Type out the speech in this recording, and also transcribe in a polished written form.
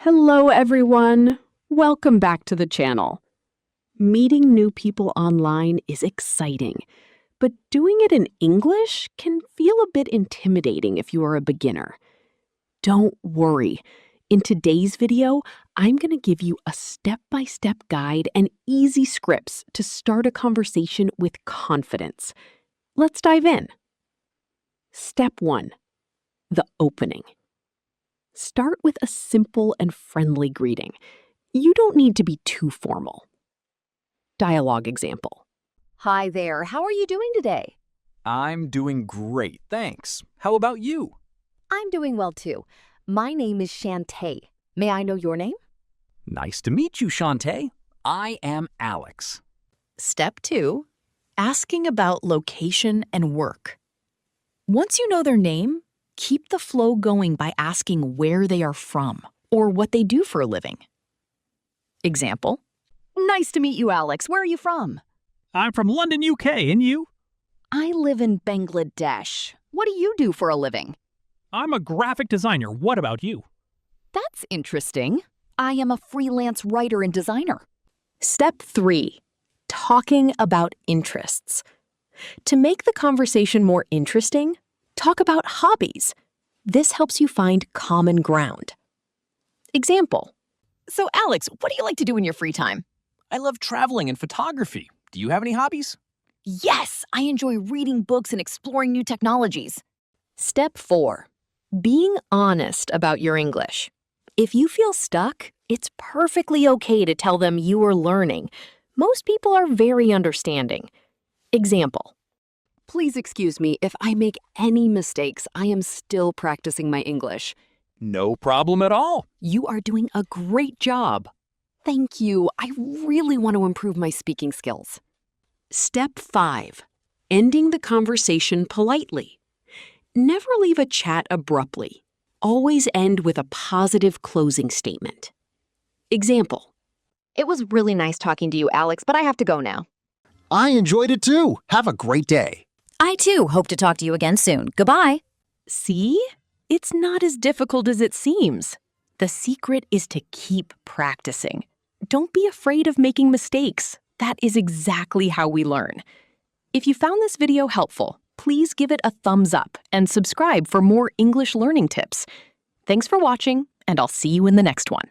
Hello, everyone. Welcome back to the channel. Meeting new people online is exciting, but doing it in English can feel a bit intimidating if you are a beginner. Don't worry. In today's video, I'm going to give you a step-by-step guide and easy scripts to start a conversation with confidence. Let's dive in. Step 1. The opening. Start with a simple and friendly greeting. You don't need to be too formal. Dialogue example. Hi there, how are you doing today? I'm doing great, thanks. How about you? I'm doing well too. My name is Shantae. May I know your name? Nice to meet you, Shantae. I am Alex. Step 2. Asking about location and work. Once you know their name, keep the flow going by asking where they are from or what they do for a living. Example. Nice to meet you, Alex. Where are you from? I'm from London, UK, and you? I live in Bangladesh. What do you do for a living? I'm a graphic designer. What about you? That's interesting. I am a freelance writer and designer. Step 3. Talking about interests. To make the conversation more interesting, talk about hobbies. This helps you find common ground. Example. So, Alex, what do you like to do in your free time? I love traveling and photography. Do you have any hobbies? Yes, I enjoy reading books and exploring new technologies. Step 4. Being honest about your English. If you feel stuck, it's perfectly okay to tell them you are learning. Most people are very understanding. Example. Please excuse me if I make any mistakes. I am still practicing my English. No problem at all. You are doing a great job. Thank you. I really want to improve my speaking skills. Step 5. Ending the conversation politely. Never leave a chat abruptly. Always end with a positive closing statement. Example. It was really nice talking to you, Alex, but I have to go now. I enjoyed it too. Have a great day. I too hope to talk to you again soon. Goodbye. See? It's not as difficult as it seems. The secret is to keep practicing. Don't be afraid of making mistakes. That is exactly how we learn. If you found this video helpful, please give it a thumbs up and subscribe for more English learning tips. Thanks for watching, and I'll see you in the next one.